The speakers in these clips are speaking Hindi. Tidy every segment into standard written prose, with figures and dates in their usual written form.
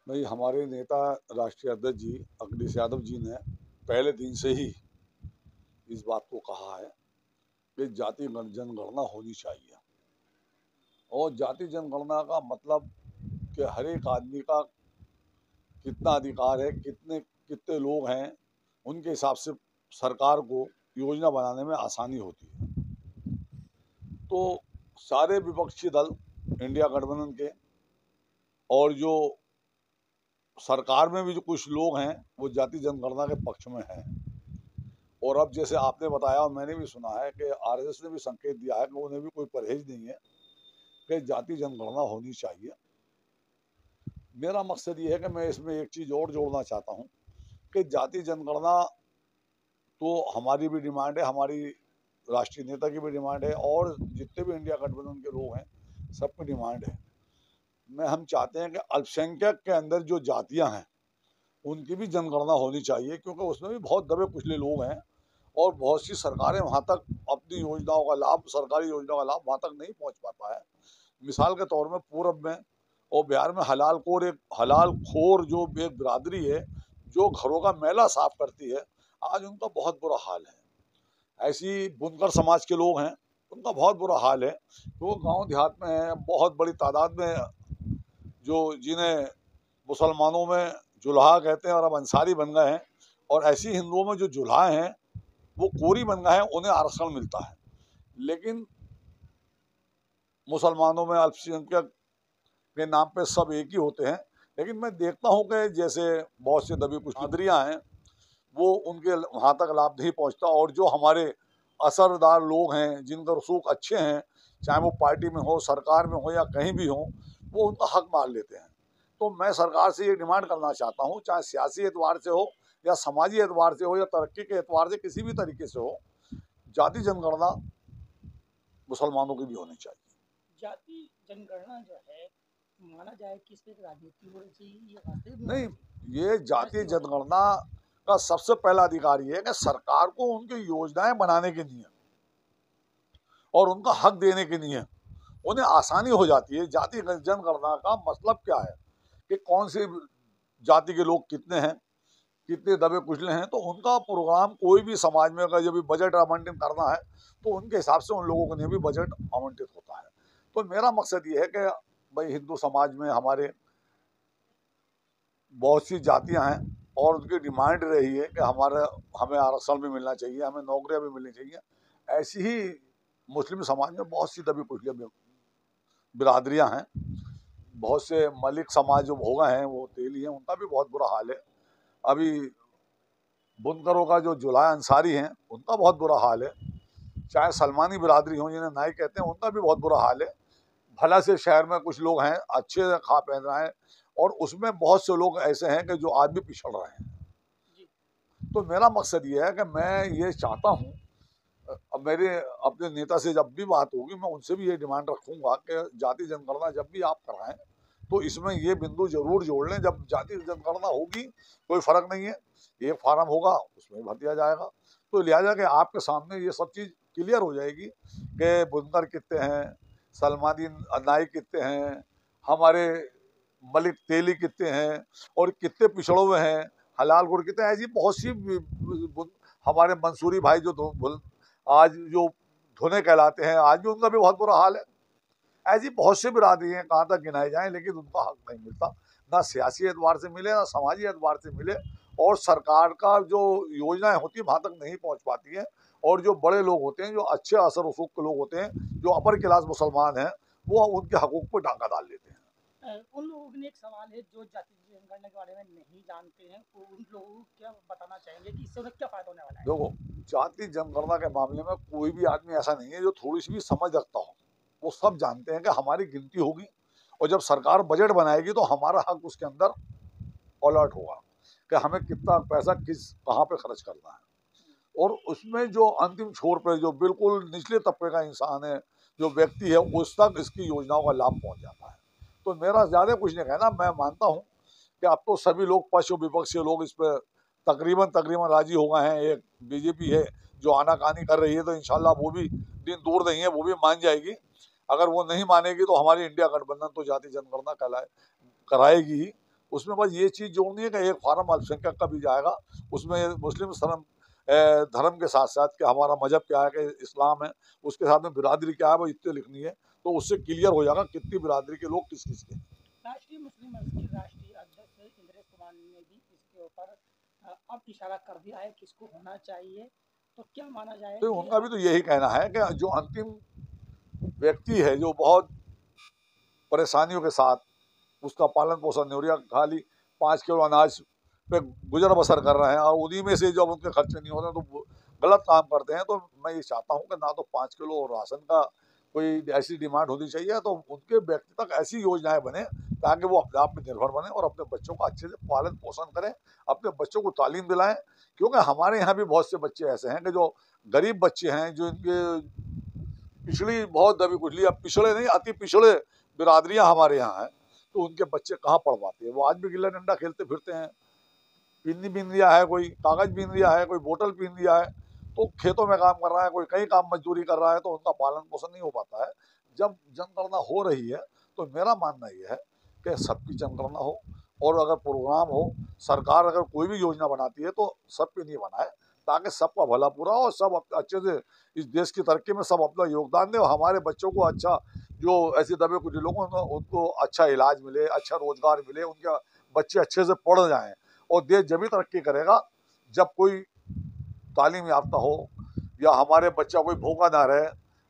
भाई, हमारे नेता राष्ट्रीय अध्यक्ष जी अखिलेश यादव जी ने पहले दिन से ही इस बात को कहा है कि जाति जनगणना होनी चाहिए। और जाति जनगणना का मतलब कि हर एक आदमी का कितना अधिकार है, कितने कितने लोग हैं, उनके हिसाब से सरकार को योजना बनाने में आसानी होती है। तो सारे विपक्षी दल इंडिया गठबंधन के और जो सरकार में भी जो कुछ लोग हैं वो जाति जनगणना के पक्ष में हैं। और अब जैसे आपने बताया और मैंने भी सुना है कि आरएसएस ने भी संकेत दिया है कि उन्हें भी कोई परहेज नहीं है कि जाति जनगणना होनी चाहिए। मेरा मकसद ये है कि मैं इसमें एक चीज़ और जोड़ना चाहता हूँ कि जाति जनगणना तो हमारी भी डिमांड है, हमारी राष्ट्रीय नेता की भी डिमांड है और जितने भी इंडिया गठबंधन के लोग हैं सबकी डिमांड है। हम चाहते हैं कि अल्पसंख्यक के अंदर जो जातियां हैं उनकी भी जनगणना होनी चाहिए, क्योंकि उसमें भी बहुत दबे कुचले लोग हैं और बहुत सी सरकारें वहाँ तक अपनी योजनाओं का लाभ, सरकारी योजनाओं का लाभ वहाँ तक नहीं पहुँच पाता है। मिसाल के तौर में पूरब में और बिहार में हलाल खोर जो एक बिरादरी है जो घरों का मैला साफ करती है, आज उनका बहुत बुरा हाल है। ऐसी बुनकर समाज के लोग हैं, उनका बहुत बुरा हाल है। तो गांव देहात में है, बहुत बड़ी तादाद में जो जिन्हें मुसलमानों में जुल्हा कहते हैं और अब अंसारी बन गए हैं, और ऐसी हिंदुओं में जो जुल्हा हैं वो कोरी बन गए हैं, उन्हें आरक्षण मिलता है। लेकिन मुसलमानों में अल्पसंख्यक के नाम पे सब एक ही होते हैं। लेकिन मैं देखता हूँ कि जैसे बहुत से दबी कुछ बिरादरियाँ हैं वो उनके वहाँ तक लाभ नहीं पहुँचता, और जो हमारे असरदार लोग हैं जिनका रसूख अच्छे हैं, चाहे वो पार्टी में हो, सरकार में हो या कहीं भी हो, वो उनका हक मार लेते हैं। तो मैं सरकार से ये डिमांड करना चाहता हूँ, चाहे सियासी एतबार से हो या समाजी एतबार से हो या तरक्की के एतबार से, किसी भी तरीके से हो, जाति जनगणना मुसलमानों की भी होनी चाहिए। जाति जनगणना जो है माना जाए कि इसमें राजनीति होनी चाहिए, ये वास्तविक में नहीं, होनी ये जाति जनगणना का सबसे पहला अधिकार ये है कि सरकार को उनकी योजनाएं बनाने के लिए और उनका हक देने के लिए उन्हें आसानी हो जाती है। जाति जनगणना का मतलब क्या है कि कौन सी जाति के लोग कितने हैं, कितने दबे कुचले हैं, तो उनका प्रोग्राम कोई भी समाज में अगर जब बजट आवंटन करना है तो उनके हिसाब से उन लोगों के लिए भी बजट आवंटित होता है। तो मेरा मकसद ये है कि भाई, हिंदू समाज में हमारे बहुत सी जातियां हैं और उनकी डिमांड रही है कि हमें आरक्षण भी मिलना चाहिए, हमें नौकरियां भी मिलनी चाहिए। ऐसी ही मुस्लिम समाज में बहुत सी दबी कुचली बिरादरियां हैं। बहुत से मलिक समाज जो हो गए हैं वो तेली हैं, उनका भी बहुत बुरा हाल है। अभी बुनकरों का जो जुलाय अंसारी हैं उनका बहुत बुरा हाल है। चाहे सलमानी बिरादरी हो जिन्हें नाई कहते हैं, उनका भी बहुत बुरा हाल है। भला से शहर में कुछ लोग हैं अच्छे से खा पहन रहे हैं और उसमें बहुत से लोग ऐसे हैं कि जो आज भी पिछड़ रहे हैं। जी। तो मेरा मकसद ये है कि मैं ये चाहता हूँ, अब मेरे अपने नेता से जब भी बात होगी मैं उनसे भी ये डिमांड रखूंगा कि जाति जनगणना जब भी आप कराएं तो इसमें ये बिंदु जरूर जोड़ लें, जब जाति जनगणना होगी कोई फर्क नहीं है, एक फार्म होगा उसमें भर दिया जाएगा। तो लिहाजा कि आपके सामने ये सब चीज़ क्लियर हो जाएगी कि बुनकर कितने हैं, सलमानी नाई कितने हैं, हमारे मलिक तेली कितने हैं और कितने पिछड़ों में हैं, हलाल गुड़ कितने हैं। ऐसी बहुत सी हमारे मंसूरी भाई जो आज जो धुने कहलाते हैं, आज भी उनका भी बहुत बुरा हाल है। ऐसी बहुत सी बिरादरी हैं, कहाँ तक गिनाई जाए, लेकिन उनका हक नहीं मिलता, ना सियासी एतबार से मिले ना समाजी एतबार से मिले, और सरकार का जो योजनाएं होती है वहाँ तक नहीं पहुँच पाती हैं। और जो बड़े लोग होते हैं, जो अच्छे असर रसूख के लोग होते हैं, जो अपर क्लास मुसलमान हैं, वो उनके हकूक पर डाका डाल देते हैं। उन लोगों के लिए एक सवाल है जो जाति जनगणना के बारे में नहीं जानते हैं, वो उन लोगों को क्या बताना चाहेंगे कि इससे उन्हें क्या फायदा होने वाला है? देखो, जाति जनगणना के मामले में कोई भी आदमी ऐसा नहीं है जो थोड़ी सी भी समझ रखता हो। वो सब जानते हैं कि हमारी गिनती होगी और जब सरकार बजट बनाएगी तो हमारा हक उसके अंदर अलर्ट होगा कि हमें कितना पैसा किस कहाँ पे खर्च करना है। और उसमें जो अंतिम छोर पे जो बिल्कुल निचले तबके का इंसान है, जो व्यक्ति है, उस तक इसकी योजनाओं का लाभ पहुंच जाता है। तो मेरा ज़्यादा कुछ नहीं कहना। मैं मानता हूँ कि अब तो सभी लोग, पक्ष और विपक्ष के लोग, इस पर तकरीबन तकरीबन राजी हो गए हैं। एक बीजेपी है जो आनाकानी कर रही है, तो इंशाल्लाह वो भी दिन दूर नहीं है, वो भी मान जाएगी। अगर वो नहीं मानेगी तो हमारी इंडिया गठबंधन तो जाति जनगणना कराएगी ही। उसमें बस ये चीज़ जोड़नी है कि एक फार्म अल्पसंख्यक का भी जाएगा, उसमें मुस्लिम धर्म के साथ साथ कि हमारा मजहब क्या है, कि इस्लाम है, उसके साथ में बिरादरी क्या है वो इतने लिखनी है, तो उससे क्लियर हो जाएगा कितनी बिरादरी के लोग किस किस के। राष्ट्रीय मुस्लिम मंच के राष्ट्रीय अध्यक्ष इंद्रेश कुमार ने भी इसके ऊपर अब इशारा कर दिया है किसको होना चाहिए, तो क्या माना जाए तो कि उनका भी तो यही कहना है कि जो अंतिम व्यक्ति है, जो बहुत परेशानियों के साथ उसका पालन पोषण नहीं हो रहा, खाली 5 किलो अनाज पे गुजर बसर कर रहे हैं और उन्हीं में से जब उनके खर्चे नहीं हो रहे तो वो गलत काम करते हैं। तो मैं ये चाहता हूँ कि ना तो 5 किलो राशन का कोई ऐसी डिमांड होनी चाहिए, तो उनके व्यक्ति तक ऐसी योजनाएं बने ताकि वो अपने आप में निर्भर बने और अपने बच्चों का अच्छे से पालन पोषण करें, अपने बच्चों को तालीम दिलाएं। क्योंकि हमारे यहाँ भी बहुत से बच्चे ऐसे हैं कि जो गरीब बच्चे हैं, जो इनके पिछड़ी बहुत दबी कुचली, अब पिछड़े नहीं, अति पिछड़े बिरादरियां हमारे यहाँ हैं, तो उनके बच्चे कहाँ पढ़ पाते हैं। वो आज भी गिल्ला डंडा खेलते फिरते हैं, पिन्नी बीन लिया है, कोई कागज बीन लिया है, कोई बोतल पीन लिया है, तो खेतों में काम कर रहा है, कोई कहीं काम मजदूरी कर रहा है, तो उनका पालन पोषण नहीं हो पाता है। जब जनगणना हो रही है तो मेरा मानना ये है कि सबकी जनगणना हो, और अगर प्रोग्राम हो, सरकार अगर कोई भी योजना बनाती है तो सब पे नहीं बनाए, ताकि सबका भला पूरा हो और सब अच्छे से इस देश की तरक्की में सब अपना योगदान दे और हमारे बच्चों को अच्छा, जो ऐसे दबे कुछ लोगों उनको अच्छा इलाज मिले, अच्छा रोजगार मिले, उनके बच्चे अच्छे से पढ़ जाएं। और देश जब भी तरक्की करेगा जब कोई तालीम याफ्ता हो, या हमारे बच्चा कोई भूखा ना रहे,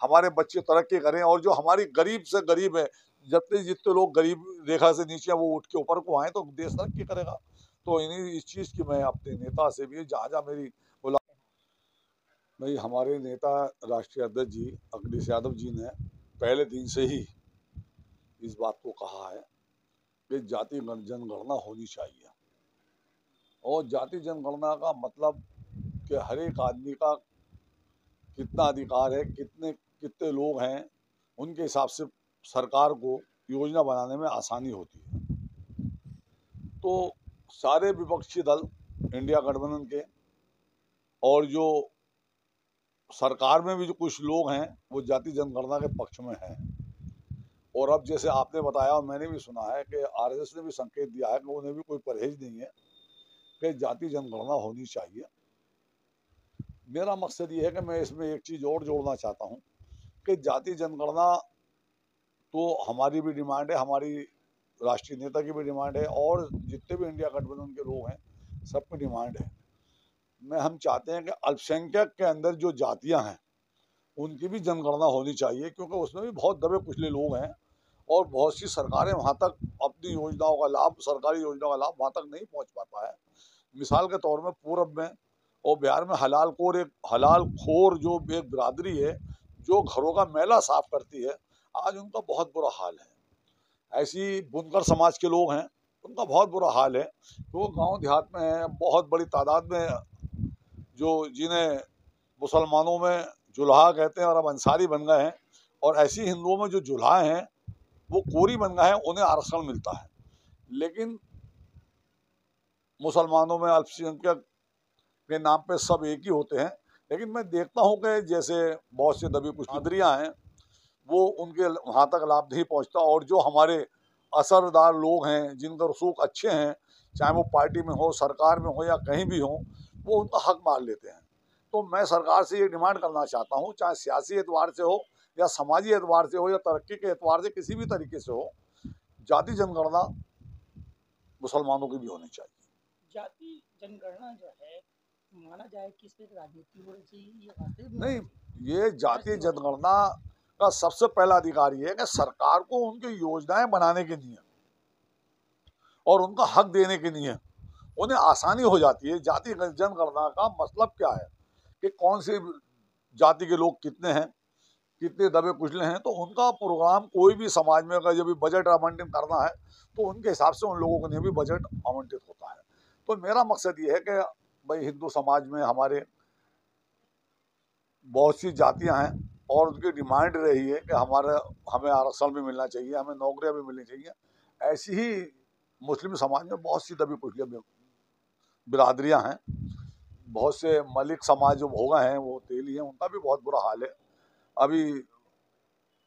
हमारे बच्चे तरक्की करें, और जो हमारी गरीब से गरीब है, जितने जितने लोग गरीब रेखा से नीचे वो उठ के ऊपर को आए तो देश तरक्की करेगा। तो इन्हीं इस चीज़ की मैं अपने नेता से भी जहाँ जहाँ मेरी बोला, भाई हमारे नेता राष्ट्रीय अध्यक्ष जी अखिलेश यादव जी ने पहले दिन से ही इस बात को कहा है कि जाति जनगणना होनी चाहिए। और जाति जनगणना का मतलब कि हर एक आदमी का कितना अधिकार है, कितने कितने लोग हैं, उनके हिसाब से सरकार को योजना बनाने में आसानी होती है। तो सारे विपक्षी दल इंडिया गठबंधन के और जो सरकार में भी जो कुछ लोग हैं वो जाति जनगणना के पक्ष में हैं। और अब जैसे आपने बताया और मैंने भी सुना है कि आरएसएस ने भी संकेत दिया है कि उन्हें भी कोई परहेज नहीं है कि जाति जनगणना होनी चाहिए। मेरा मकसद ये है कि मैं इसमें एक चीज़ और जोड़ना चाहता हूँ कि जाति जनगणना तो हमारी भी डिमांड है, हमारी राष्ट्रीय नेता की भी डिमांड है, और जितने भी इंडिया गठबंधन के लोग हैं सबकी डिमांड है। हम चाहते हैं कि अल्पसंख्यक के अंदर जो जातियां हैं उनकी भी जनगणना होनी चाहिए, क्योंकि उसमें भी बहुत दबे कुचले लोग हैं और बहुत सी सरकारें वहाँ तक अपनी योजनाओं का लाभ, सरकारी योजनाओं का लाभ वहाँ तक नहीं पहुँच पाता है। मिसाल के तौर में पूरब में और बिहार में हलाल खोर जो एक बिरादरी है जो घरों का मैला साफ करती है, आज उनका बहुत बुरा हाल है। ऐसी बुनकर समाज के लोग हैं, उनका बहुत बुरा हाल है। वो गांव देहात में हैं, बहुत बड़ी तादाद में, जो जिन्हें मुसलमानों में जुल्हा कहते हैं और अब अंसारी बन गए हैं, और ऐसी हिंदुओं में जो जुल्हा हैं वो कोरी बन गए हैं, उन्हें आरक्षण मिलता है। लेकिन मुसलमानों में अल्पसंख्यक के नाम पे सब एक ही होते हैं। लेकिन मैं देखता हूँ कि जैसे बहुत से दबी कुछ बिरादरियाँ हैं वो उनके वहाँ तक लाभ नहीं पहुँचता, और जो हमारे असरदार लोग हैं जिनका रसूख अच्छे हैं, चाहे वो पार्टी में हो, सरकार में हो या कहीं भी हो, वो उनका हक मार लेते हैं। तो मैं सरकार से ये डिमांड करना चाहता हूँ, चाहे सियासी एतबार से हो या समाजी एतबार से हो या तरक्की के एतबार से, किसी भी तरीके से हो, जाति जनगणना मुसलमानों की भी होनी चाहिए। जाति जनगणना जो है माना जाए कि इसमें राजनीति होनी चाहिए, ये वास्तविक नहीं, ये जाति जनगणना का सबसे पहला अधिकार ये है कि सरकार को उनकी योजनाएं बनाने के लिए और उनका हक देने के लिए उन्हें आसानी हो जाती है। जाति जनगणना का मतलब क्या है कि कौन सी जाति के लोग कितने हैं, कितने दबे कुचले हैं, तो उनका प्रोग्राम कोई भी समाज में अगर जब भी बजट आवंटित करना है तो उनके हिसाब से उन लोगों को लिए भी बजट आवंटित होता है। तो मेरा मकसद ये है कि भाई हिंदू समाज में हमारे बहुत सी जातियां हैं और उनकी डिमांड रही है कि हमें आरक्षण भी मिलना चाहिए, हमें नौकरियां भी मिलनी चाहिए। ऐसी ही मुस्लिम समाज में बहुत सी दबी कुचली बिरादरियां हैं। बहुत से मलिक समाज जो भोगा हैं, वो तेली हैं, उनका भी बहुत बुरा हाल है। अभी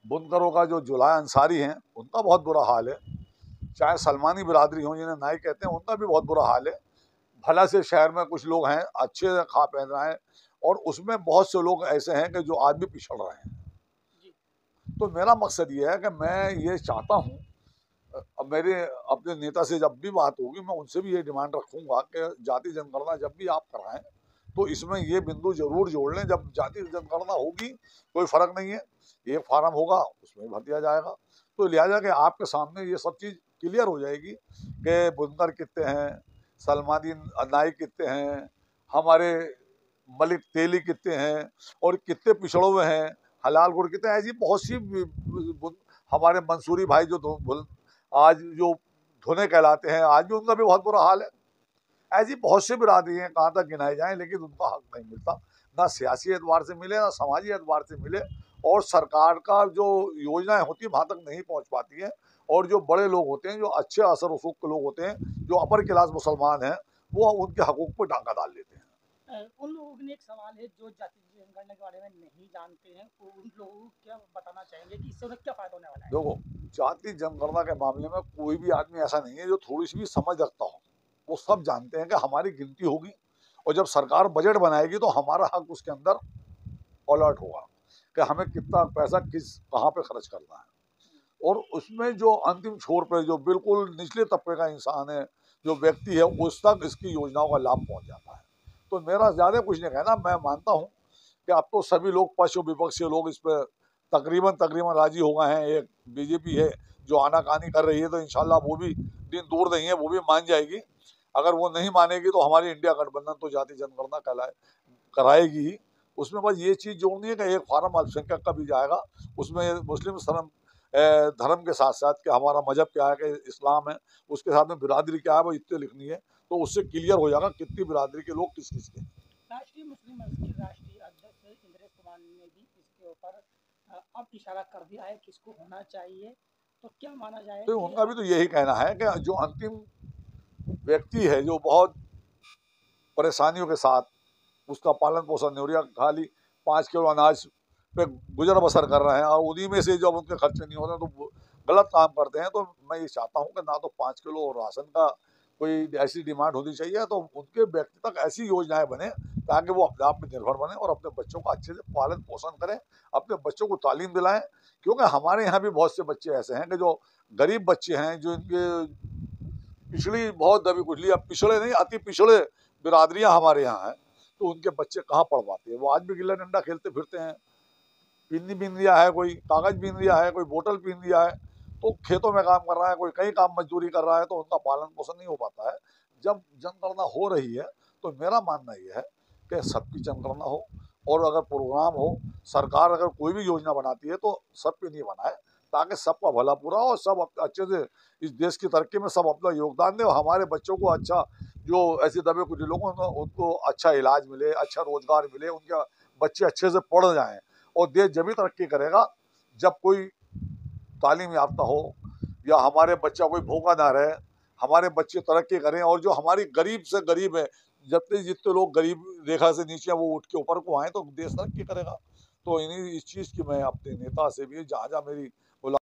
बुनकरों का जो जुल्हा अंसारी हैं उनका बहुत बुरा हाल है। चाहे सलमानी बिरादरी हो जिन्हें नाई कहते हैं, उनका भी बहुत बुरा हाल है। भला से शहर में कुछ लोग हैं अच्छे से खा पहन रहे हैं, और उसमें बहुत से लोग ऐसे हैं कि जो आज भी पिछड़ रहे हैं। जी। तो मेरा मकसद ये है कि मैं ये चाहता हूँ, अब मेरे अपने नेता से जब भी बात होगी मैं उनसे भी ये डिमांड रखूंगा कि जाति जनगणना जब भी आप कराएं तो इसमें ये बिंदु जरूर जोड़ लें, जब जाति जनगणना होगी कोई फर्क नहीं है, एक फार्म होगा उसमें भर दिया जाएगा, तो लिहाजा कि आपके सामने ये सब चीज़ क्लियर हो जाएगी कि बुनकर कितने हैं, सलमानी नाई कितने हैं, हमारे मलिक तेली कितने हैं, और कितने पिछड़ों में हैं, हलाल गुड़ कितने हैं। ऐसी बहुत सी हमारे मंसूरी भाई जो आज जो धुने कहलाते हैं, आज भी उनका भी बहुत बुरा हाल है। ऐसी बहुत सी बिरादरी हैं, कहाँ तक गिनाई जाए, लेकिन उनका हक नहीं मिलता, ना सियासी एतबार से मिले ना समाजी एतबार से मिले, और सरकार का जो योजनाएं होती हैं वहाँ तक नहीं पहुँच पाती हैं, और जो बड़े लोग होते हैं, जो अच्छे असर वसूख के लोग होते हैं, जो अपर क्लास मुसलमान हैं, वो उनके हकूक पर डांगा डाल लेते हैं। उन लोगों के लिए एक सवाल है जो जाति जनगणना के बारे में नहीं जानते हैं, वो उन लोगों को क्या बताना चाहेंगे कि इससे उन्हें क्या फायदा होने वाला है? देखो, जाति जनगणना के मामले में कोई भी आदमी ऐसा नहीं है जो थोड़ी सी भी समझ रखता हो। वो सब जानते हैं कि हमारी गिनती होगी, और जब सरकार बजट बनाएगी तो हमारा हक उसके अंदर अलर्ट होगा कि हमें कितना पैसा कहाँ पे खर्च करना है, और उसमें जो अंतिम छोर पे जो बिल्कुल निचले तबके का इंसान है, जो व्यक्ति है, उस तक इसकी योजनाओं का लाभ पहुंच जाता है। तो मेरा ज़्यादा कुछ नहीं कहना, मैं मानता हूँ कि अब तो सभी लोग पक्ष और विपक्ष के लोग इस पर तकरीबन राजी हो गए हैं। एक बीजेपी है जो आनाकानी कर रही है, तो इंशाल्लाह वो भी दिन दूर नहीं है, वो भी मान जाएगी। अगर वो नहीं मानेगी तो हमारी इंडिया गठबंधन तो जाति जनगणना कराएगी ही। उसमें बस ये चीज़ जोड़नी है कि एक फार्म अल्पसंख्यक का भी जाएगा, उसमें मुस्लिम धर्म के साथ साथ कि हमारा मजहब क्या है, कि इस्लाम है, उसके साथ में बिरादरी क्या है, वो इतने लिखनी है, तो उससे क्लियर हो जाएगा कितनी बिरादरी के लोग किस किस के। राष्ट्रीय मुस्लिम मंच के राष्ट्रीय अध्यक्ष इंद्रेश कुमार ने भी इसके ऊपर अब इशारा कर दिया है किसको होना चाहिए, तो क्या माना जाए तो कि उनका भी तो यही कहना है कि जो अंतिम व्यक्ति है, जो बहुत परेशानियों के साथ उसका पालन पोषण नहीं हो रहा, खाली 5 किलो अनाज पे गुजर बसर कर रहे हैं, और उन्हीं में से जब उनके खर्चे नहीं हो रहे तो गलत काम करते हैं। तो मैं ये चाहता हूँ कि ना तो 5 किलो राशन का कोई ऐसी डिमांड होनी चाहिए, तो उनके व्यक्ति तक ऐसी योजनाएं बने ताकि वो अपने आप में निर्भर बने और अपने बच्चों का अच्छे से पालन पोषण करें, अपने बच्चों को तालीम दिलाएं। क्योंकि हमारे यहाँ भी बहुत से बच्चे ऐसे हैं कि जो गरीब बच्चे हैं, जो इनके पिछड़ी बहुत दबी कुचली, अब पिछड़े नहीं, अति पिछड़े बिरादरियां हमारे यहाँ हैं, तो उनके बच्चे कहाँ पढ़ पाते हैं। वो आज भी गिल्ला डंडा खेलते फिरते हैं, पिन्नी बीन लिया है, कोई कागज बीन लिया है, कोई बोतल पीन लिया है, तो खेतों में काम कर रहा है, कोई कहीं काम मजदूरी कर रहा है, तो उनका पालन पोषण नहीं हो पाता है। जब जनगणना हो रही है तो मेरा मानना यह है कि सबकी जनगणना हो, और अगर प्रोग्राम हो, सरकार अगर कोई भी योजना बनाती है तो सब पे नहीं बनाए, ताकि सबका भला पूरा हो, सब अच्छे से इस देश की तरक्की में सब अपना योगदान दें, और हमारे बच्चों को अच्छा, जो ऐसे दबे कुछ लोग उनको अच्छा इलाज मिले, अच्छा रोजगार मिले, उनके बच्चे अच्छे से पढ़ जाएं। और देश जब भी तरक्की करेगा जब कोई तालीम याफ्ता हो, या हमारे बच्चा कोई भूखा ना रहे, हमारे बच्चे तरक्की करें, और जो हमारी गरीब से गरीब है, जितने लोग गरीब रेखा से नीचे हैं, वो उठ के ऊपर को आए, तो देश तरक्की करेगा। तो इन्हीं इस चीज़ की मैं अपने नेता से भी, जहाँ जहाँ मेरी